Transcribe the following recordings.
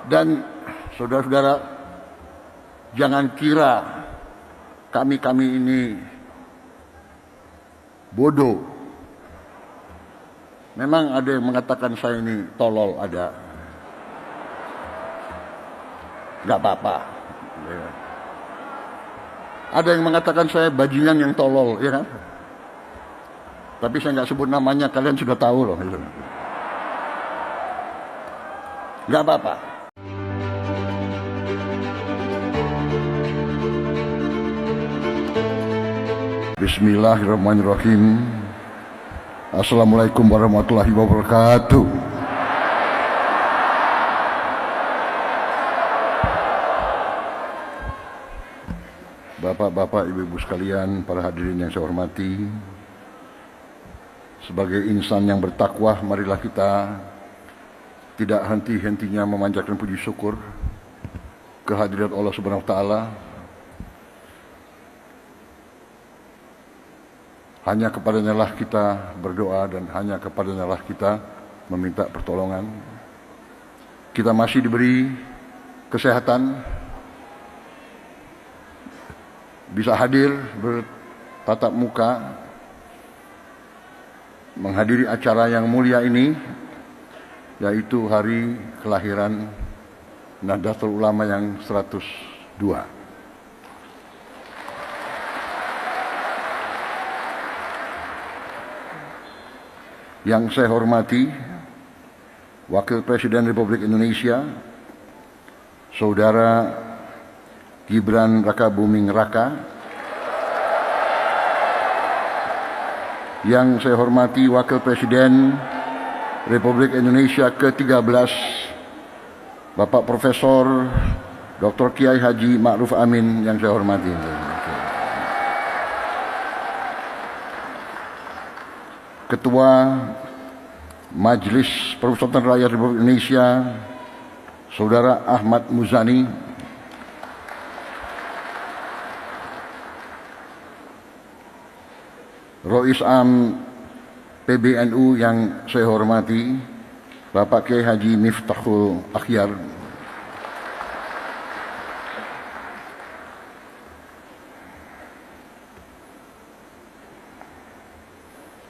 Dan saudara-saudara, jangan kira kami ini bodoh. Memang ada yang mengatakan saya ini tolol, ada. Nggak apa-apa. Ada yang mengatakan saya bajingan yang tolol, ya kan? Tapi saya nggak sebut namanya, kalian sudah tahu loh. Nggak apa-apa. Bismillahirrahmanirrahim. Assalamualaikum warahmatullahi wabarakatuh. Bapak-bapak, ibu-ibu sekalian, para hadirin yang saya hormati, sebagai insan yang bertakwa, marilah kita tidak henti-hentinya memanjatkan puji syukur kehadirat Allah Subhanahu wa taala. Hanya kepadanya lah kita berdoa dan hanya kepadanya lah kita meminta pertolongan. Kita masih diberi kesehatan, bisa hadir bertatap muka menghadiri acara yang mulia ini, yaitu hari kelahiran Nahdlatul Ulama yang 102. Yang saya hormati Wakil Presiden Republik Indonesia, Saudara Gibran Rakabuming Raka. Yang saya hormati Wakil Presiden Republik Indonesia ke-13, Bapak Profesor Dr. Kiai Haji Ma'ruf Amin, yang saya hormati. Ketua Majelis Permusyawaratan Rakyat Republik Indonesia, Saudara Ahmad Muzani. Rois Am PBNU yang saya hormati, Bapak Kiai Haji Miftahul Akhyar.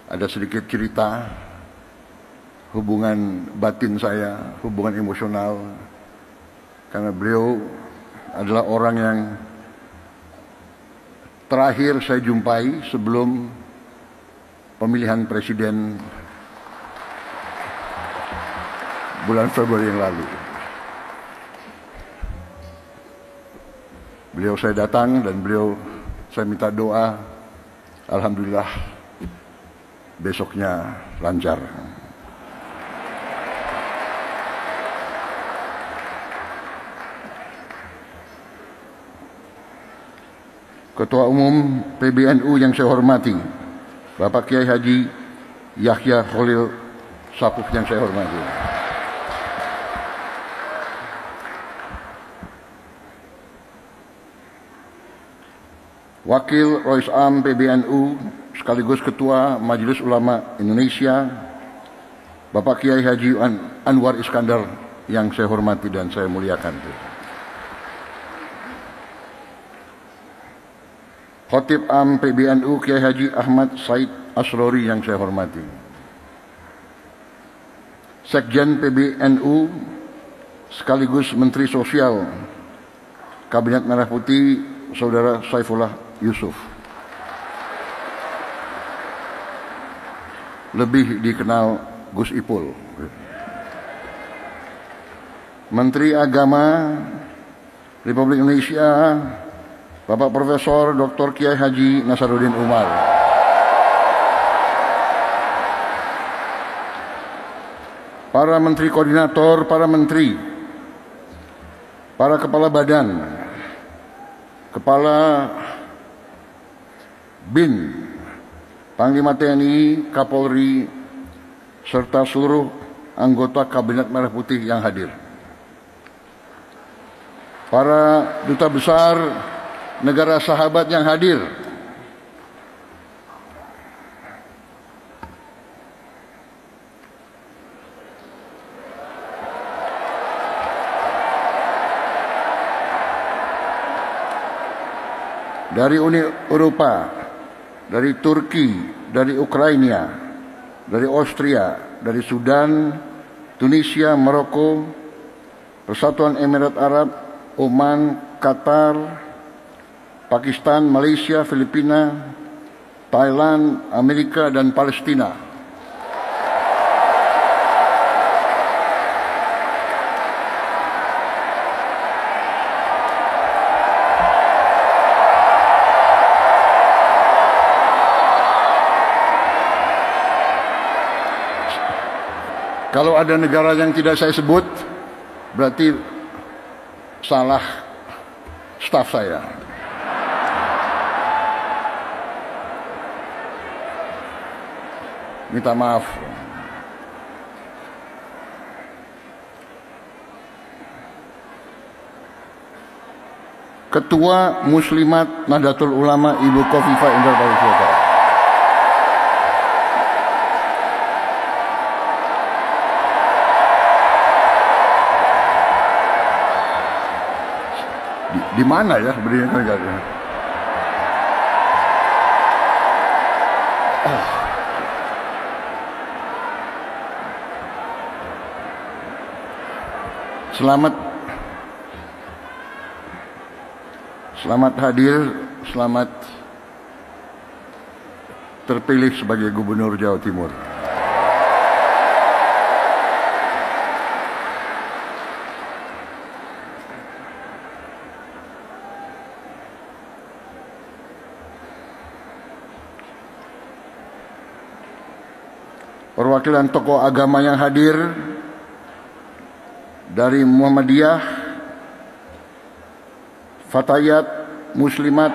Ada sedikit cerita hubungan batin saya, hubungan emosional, karena beliau adalah orang yang terakhir saya jumpai sebelum pemilihan presiden bulan Februari yang lalu. Beliau saya datang dan saya minta doa, alhamdulillah besoknya lancar. Ketua Umum PBNU yang saya hormati, Bapak Kiai Haji Yahya Khalil Saquf yang saya hormati. Wakil Rois Am PBNU sekaligus Ketua Majelis Ulama Indonesia, Bapak Kiai Haji Anwar Iskandar yang saya hormati dan saya muliakan. Khatib Am PBNU Kiai Haji Ahmad Said Asrori yang saya hormati. Sekjen PBNU sekaligus Menteri Sosial Kabinet Merah Putih, Saudara Saifullah Yusuf. Lebih dikenal Gus Ipul. Menteri Agama Republik Indonesia, Bapak Profesor Dr. Kiai Haji Nasaruddin Umar. Para menteri koordinator, para menteri, para kepala badan, kepala BIN, Panglima TNI, Kapolri, serta seluruh anggota Kabinet Merah Putih yang hadir. Para duta besar negara sahabat yang hadir, dari Uni Eropa, dari Turki, dari Ukraina, dari Austria, dari Sudan, Tunisia, Maroko, Persatuan Emirat Arab, Oman, Qatar, Pakistan, Malaysia, Filipina, Thailand, Amerika, dan Palestina. Kalau ada negara yang tidak saya sebut, berarti salah staf saya. Minta maaf. Ketua Muslimat Nahdlatul Ulama Ibu Khofifah Indar Parawansa. Di mana ya berdirinya negara? Selamat hadir, selamat terpilih sebagai Gubernur Jawa Timur. Perwakilan tokoh agama yang hadir dari Muhammadiyah, Fatayat, Muslimat,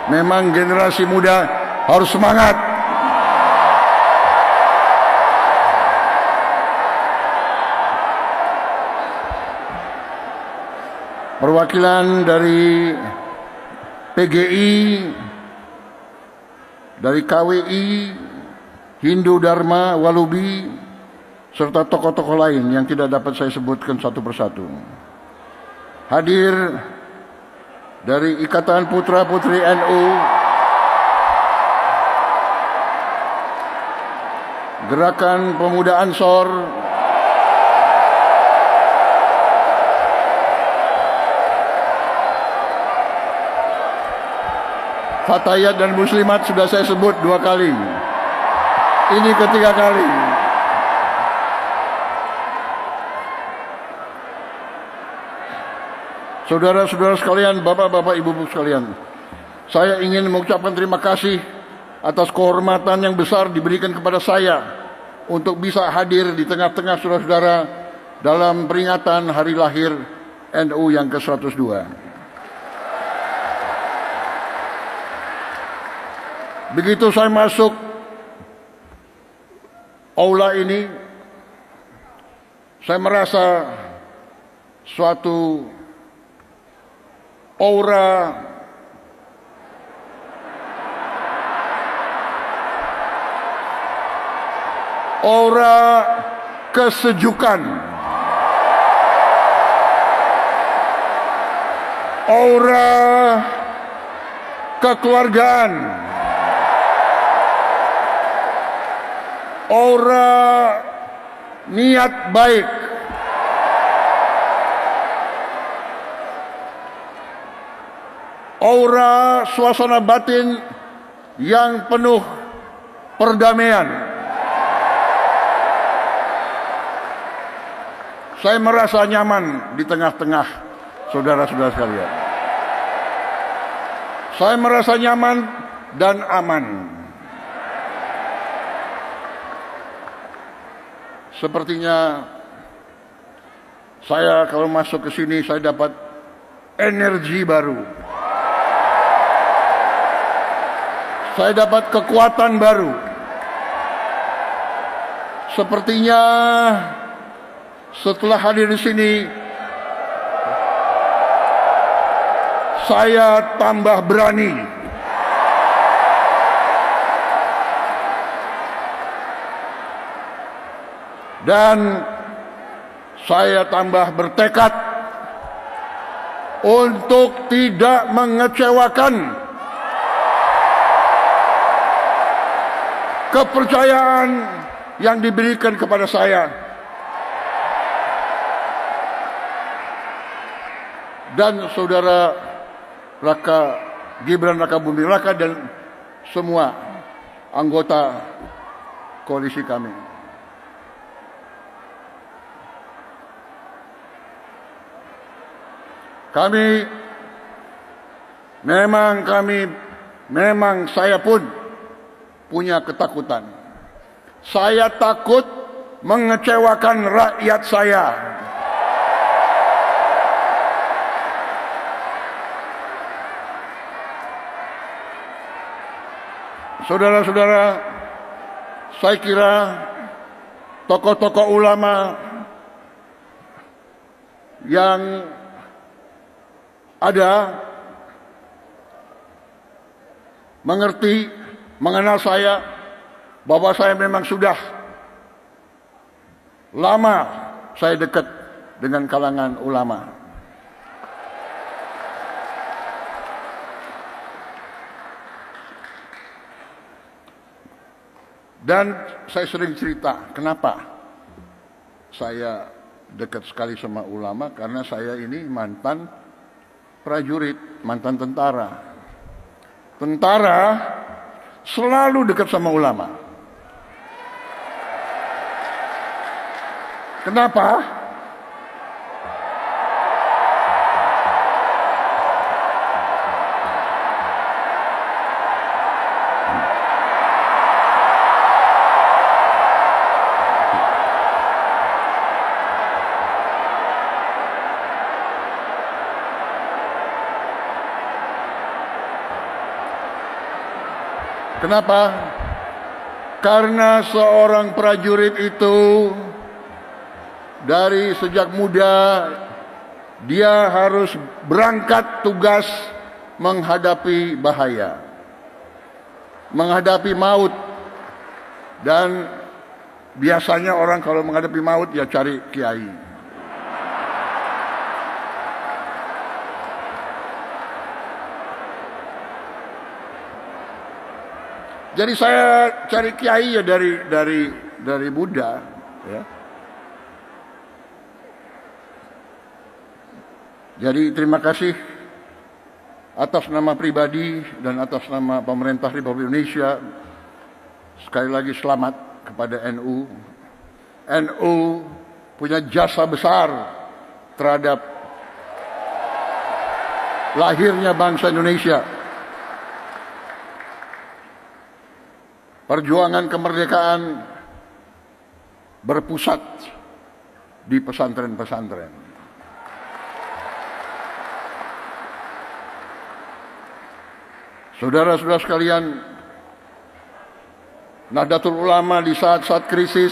memang generasi muda harus semangat. Perwakilan dari PGI, dari KWI, Hindu Dharma, Walubi, serta tokoh-tokoh lain yang tidak dapat saya sebutkan satu persatu. Hadir dari Ikatan Putra Putri NU, Gerakan Pemuda Ansor, Fatayat dan Muslimat sudah saya sebut 2 kali. Ini ketiga kali. Saudara-saudara sekalian, bapak-bapak, ibu-ibu sekalian, saya ingin mengucapkan terima kasih atas kehormatan yang besar diberikan kepada saya untuk bisa hadir di tengah-tengah saudara-saudara dalam peringatan hari lahir NU yang ke-102. Begitu saya masuk aula ini, saya merasa suatu aura kesejukan, aura kekeluargaan, aura niat baik, aura suasana batin yang penuh perdamaian. Saya merasa nyaman di tengah-tengah saudara-saudara sekalian. Saya merasa nyaman dan aman. Sepertinya saya kalau masuk ke sini saya dapat energi baru. Saya dapat kekuatan baru. Sepertinya setelah hadir di sini saya tambah berani. Dan saya tambah bertekad untuk tidak mengecewakan kepercayaan yang diberikan kepada saya. Dan saudara Gibran Raka Buming Raka dan semua anggota koalisi kami. Memang saya pun punya ketakutan. Saya takut mengecewakan rakyat saya. Saudara-saudara, saya kira tokoh-tokoh ulama yang ada mengerti, mengenal saya, bahwa saya memang sudah lama saya dekat dengan kalangan ulama. Dan saya sering cerita, kenapa saya dekat sekali sama ulama, karena saya ini mantan prajurit, mantan tentara. Tentara selalu dekat sama ulama. Kenapa? Kenapa? Karena seorang prajurit itu dari sejak muda dia harus berangkat tugas menghadapi bahaya, menghadapi maut. Dan biasanya orang kalau menghadapi maut ya cari kiai. Jadi saya cari kiai ya dari Buddha, ya. Jadi terima kasih atas nama pribadi dan atas nama pemerintah Republik Indonesia. Sekali lagi selamat kepada NU. NU punya jasa besar terhadap lahirnya bangsa Indonesia. Perjuangan kemerdekaan berpusat di pesantren-pesantren. Saudara-saudara sekalian, Nahdlatul Ulama di saat-saat krisis,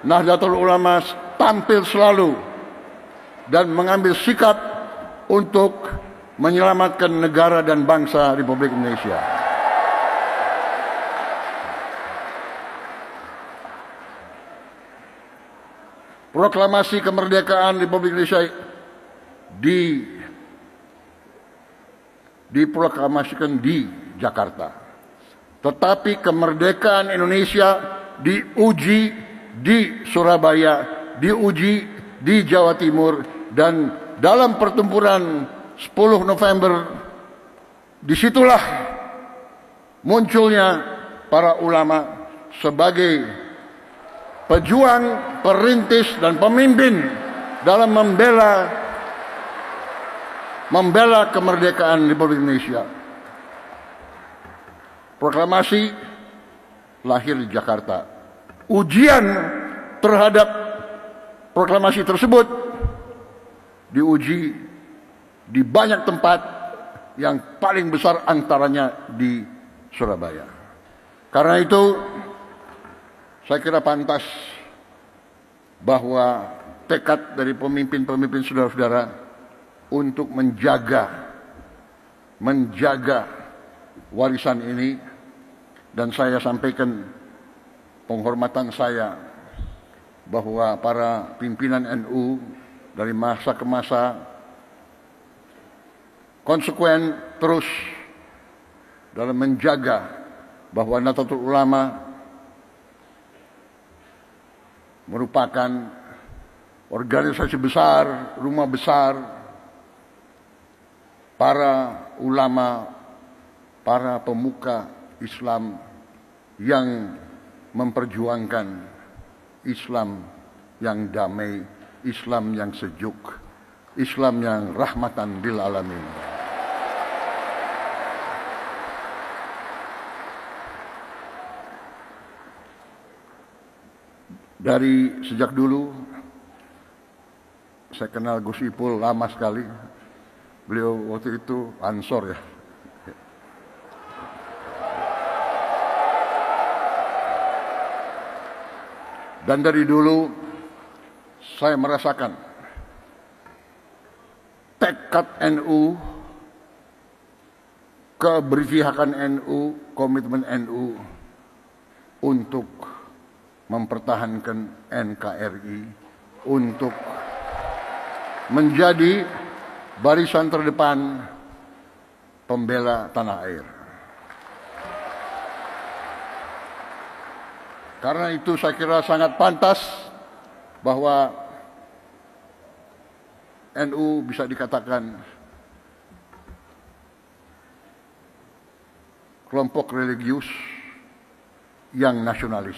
Nahdlatul Ulama tampil selalu dan mengambil sikap untuk menyelamatkan negara dan bangsa Republik Indonesia. Proklamasi kemerdekaan Republik Indonesia diproklamasikan di Jakarta. Tetapi kemerdekaan Indonesia diuji di Surabaya, diuji di Jawa Timur, dan dalam pertempuran 10 November, disitulah munculnya para ulama sebagai pejuang, perintis, dan pemimpin dalam membela kemerdekaan Republik Indonesia. Proklamasi lahir di Jakarta. Ujian terhadap proklamasi tersebut diuji di banyak tempat, yang paling besar antaranya di Surabaya. Karena itu saya kira pantas bahwa tekad dari pemimpin-pemimpin saudara-saudara untuk menjaga warisan ini, dan saya sampaikan penghormatan saya bahwa para pimpinan NU dari masa ke masa konsekuen terus dalam menjaga bahwa Nahdlatul Ulama merupakan organisasi besar, rumah besar para ulama, para pemuka Islam yang memperjuangkan Islam yang damai, Islam yang sejuk, Islam yang rahmatan lil alamin. Dari sejak dulu saya kenal Gus Ipul lama sekali. Beliau waktu itu Ansor ya. Dan dari dulu saya merasakan tekad NU, keberpihakan NU, komitmen NU untuk mempertahankan NKRI, untuk menjadi barisan terdepan pembela tanah air. Karena itu saya kira sangat pantas bahwa NU bisa dikatakan kelompok religius yang nasionalis.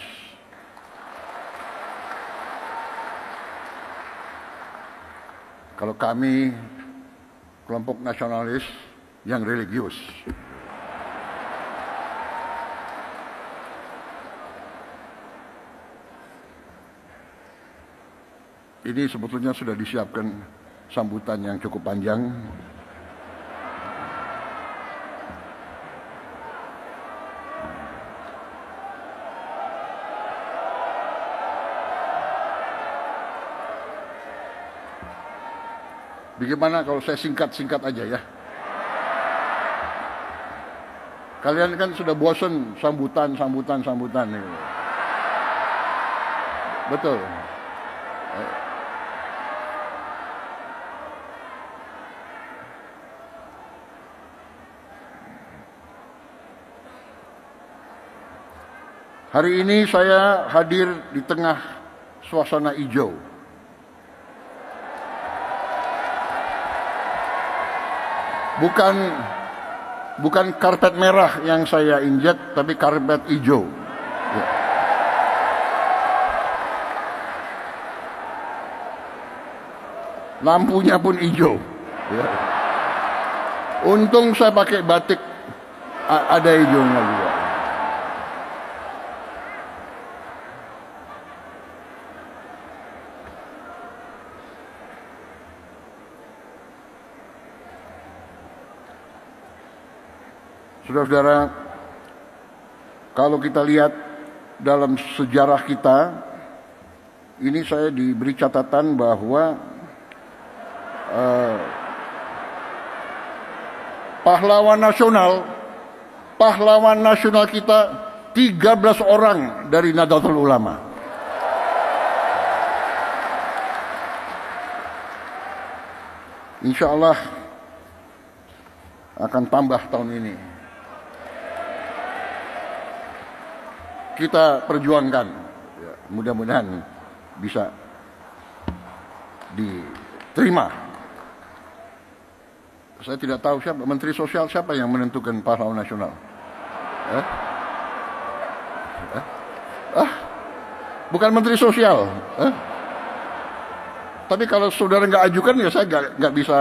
Kalau kami kelompok nasionalis yang religius. Ini sebetulnya sudah disiapkan sambutan yang cukup panjang. Bagaimana kalau saya singkat-singkat aja ya? Kalian kan sudah bosan sambutan nih. Betul. Hari ini saya hadir di tengah suasana hijau. Bukan karpet merah yang saya injek, tapi karpet hijau. Ya. Lampunya pun hijau. Ya. Untung saya pakai batik, ada hijaunya juga. Saudara-saudara, kalau kita lihat dalam sejarah kita, ini saya diberi catatan bahwa pahlawan nasional kita 13 orang dari Nahdlatul Ulama. Insya Allah akan tambah tahun ini. Kita perjuangkan, ya, mudah-mudahan bisa diterima. Saya tidak tahu siapa Menteri Sosial, siapa yang menentukan pahlawan nasional. Bukan Menteri Sosial. Tapi kalau saudara nggak ajukan ya saya nggak bisa.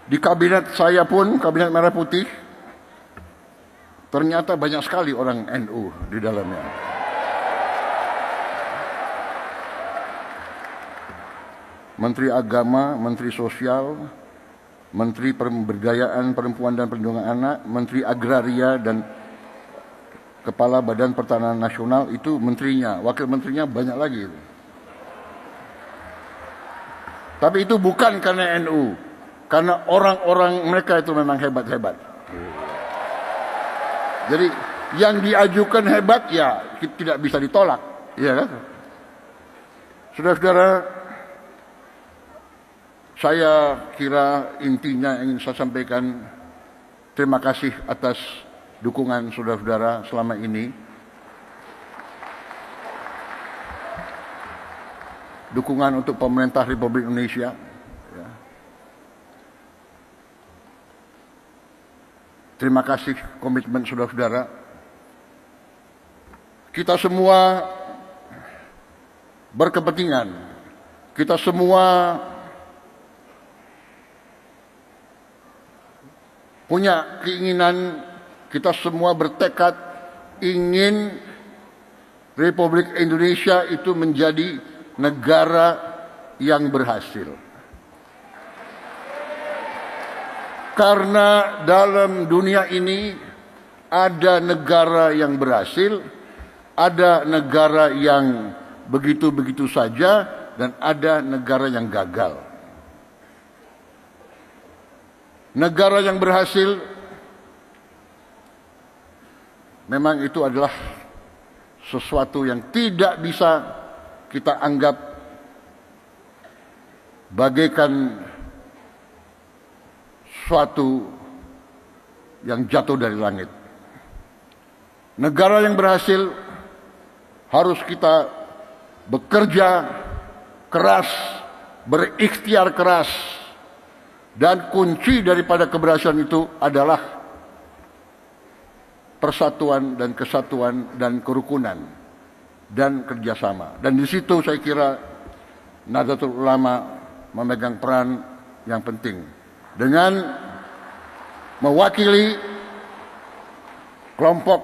Di kabinet saya pun, kabinet Merah Putih, ternyata banyak sekali orang NU di dalamnya. Menteri Agama, Menteri Sosial, Menteri Pemberdayaan Perempuan dan Perlindungan Anak, Menteri Agraria dan Kepala Badan Pertanahan Nasional, itu menterinya, wakil menterinya banyak lagi. Tapi itu bukan karena NU. Karena orang-orang mereka itu memang hebat-hebat. Jadi yang diajukan hebat ya tidak bisa ditolak, ya kan? Saudara-saudara, saya kira intinya ingin saya sampaikan terima kasih atas dukungan saudara-saudara selama ini. Dukungan untuk pemerintah Republik Indonesia. Ya. Terima kasih komitmen saudara-saudara. Kita semua berkepentingan. Kita semua punya keinginan, kita semua bertekad ingin Republik Indonesia itu menjadi negara yang berhasil. Karena dalam dunia ini ada negara yang berhasil, ada negara yang begitu-begitu saja, dan ada negara yang gagal. Negara yang berhasil memang itu adalah sesuatu yang tidak bisa kita anggap bagaikan suatu yang jatuh dari langit. Negara yang berhasil harus kita bekerja keras, berikhtiar keras, dan kunci daripada keberhasilan itu adalah persatuan dan kesatuan dan kerukunan dan kerjasama. Dan di situ saya kira Nahdlatul Ulama memegang peran yang penting dengan mewakili kelompok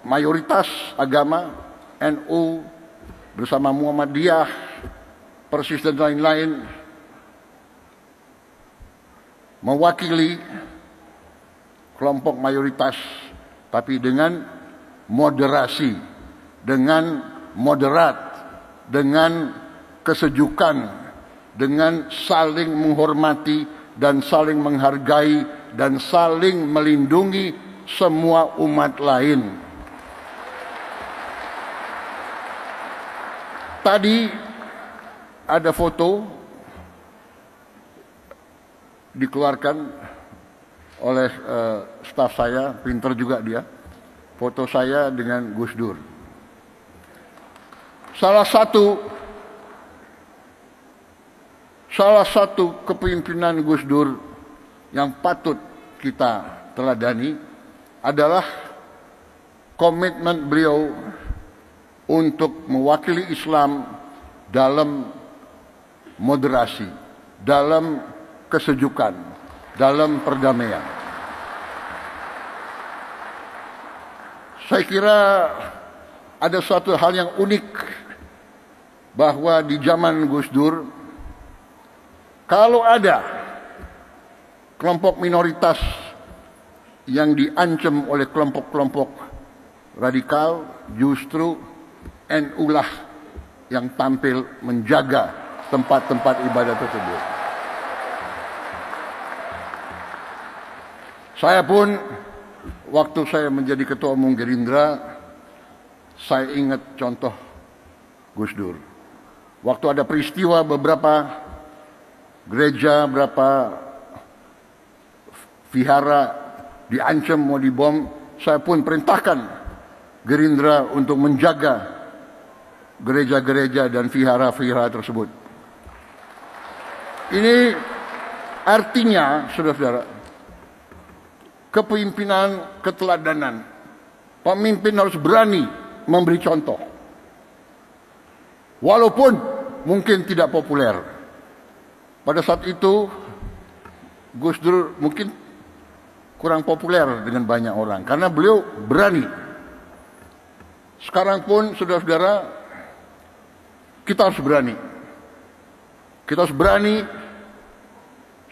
mayoritas agama NU bersama Muhammadiyah, Persis dan lain-lain, mewakili kelompok mayoritas tapi dengan moderasi, dengan moderat, dengan kesejukan, dengan saling menghormati dan saling menghargai dan saling melindungi semua umat lain. Tadi ada foto dikeluarkan oleh staf saya, pinter juga dia. Foto saya dengan Gus Dur. Salah satu kepemimpinan Gus Dur yang patut kita teladani adalah komitmen beliau untuk mewakili Islam dalam moderasi, dalam kesejukan, dalam perdamaian. Saya kira ada suatu hal yang unik bahwa di zaman Gus Dur, kalau ada kelompok minoritas yang diancam oleh kelompok-kelompok radikal, justru NU lah yang tampil menjaga tempat-tempat ibadah tersebut. Saya pun waktu saya menjadi ketua umum Gerindra, saya ingat contoh Gus Dur. Waktu ada peristiwa beberapa gereja, berapa vihara diancam mau dibom, saya pun perintahkan Gerindra untuk menjaga gereja-gereja dan vihara-vihara tersebut. Ini artinya, saudara-saudara, kepemimpinan, keteladanan. Pemimpin harus berani memberi contoh. Walaupun mungkin tidak populer. Pada saat itu Gus Dur mungkin kurang populer dengan banyak orang karena beliau berani. Sekarang pun saudara-saudara, kita harus berani. Kita harus berani.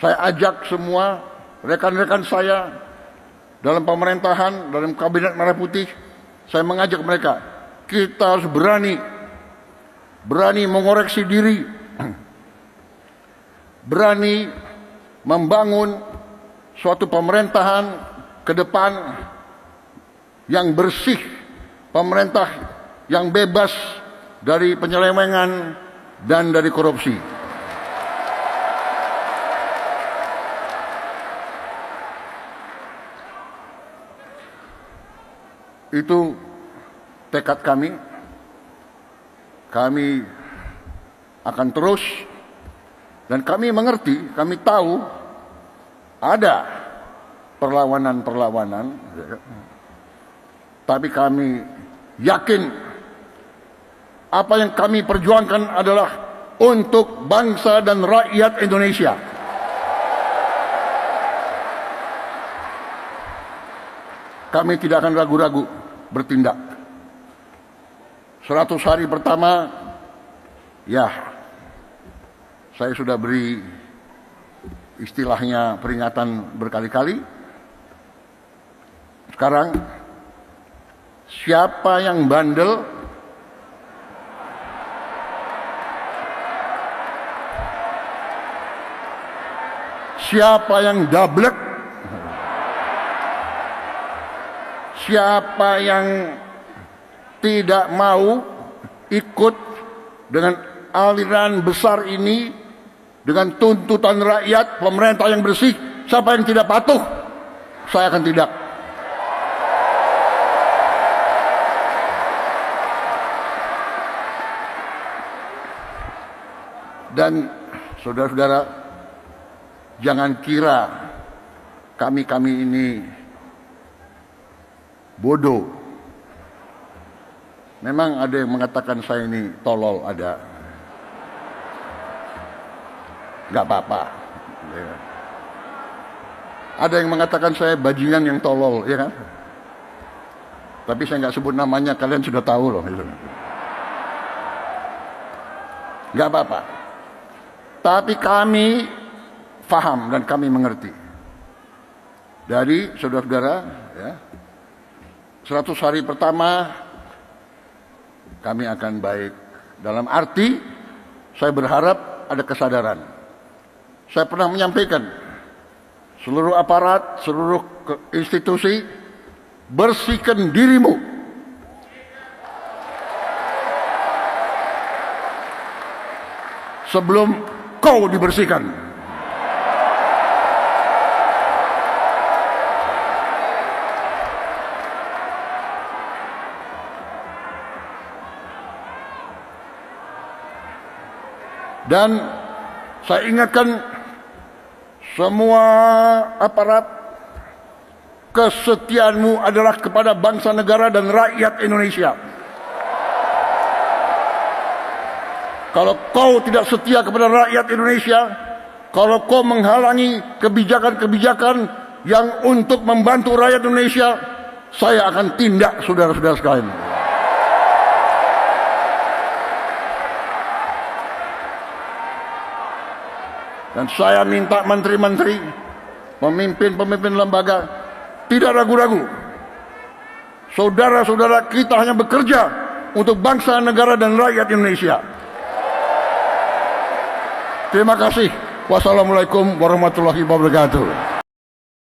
Saya ajak semua rekan-rekan saya dalam pemerintahan, dalam kabinet Merah Putih, saya mengajak mereka, kita harus berani mengoreksi diri, berani membangun suatu pemerintahan ke depan yang bersih, pemerintah yang bebas dari penyelewengan dan dari korupsi. Itu tekad kami. Kami akan terus, dan kami mengerti, kami tahu ada perlawanan-perlawanan, tapi kami yakin apa yang kami perjuangkan adalah untuk bangsa dan rakyat Indonesia. Kami tidak akan ragu-ragu bertindak. 100 hari pertama, ya, saya sudah beri istilahnya peringatan berkali-kali. Sekarang, siapa yang bandel, siapa yang dablek, siapa yang tidak mau ikut dengan aliran besar ini, dengan tuntutan rakyat, pemerintah yang bersih, siapa yang tidak patuh, saya akan tidak. Dan saudara-saudara, jangan kira kami ini bodoh. Memang ada yang mengatakan saya ini tolol, ada. Gak apa-apa. Ada yang mengatakan saya bajingan yang tolol, ya kan? Tapi saya nggak sebut namanya, kalian sudah tahu loh. Gak apa-apa. Tapi kami paham dan kami mengerti. Dari saudara-saudara, ya, 100 hari pertama kami akan baik. Dalam arti, saya berharap ada kesadaran. Saya pernah menyampaikan, seluruh aparat, seluruh institusi, bersihkan dirimu. Sebelum kau dibersihkan. Dan saya ingatkan semua aparat, kesetiaanmu adalah kepada bangsa, negara, dan rakyat Indonesia. Kalau kau tidak setia kepada rakyat Indonesia, kalau kau menghalangi kebijakan-kebijakan yang untuk membantu rakyat Indonesia, saya akan tindak, saudara-saudara sekalian. Dan saya minta menteri-menteri, pemimpin-pemimpin lembaga, tidak ragu-ragu. Saudara-saudara kita hanya bekerja untuk bangsa, negara, dan rakyat Indonesia. Terima kasih. Wassalamualaikum warahmatullahi wabarakatuh.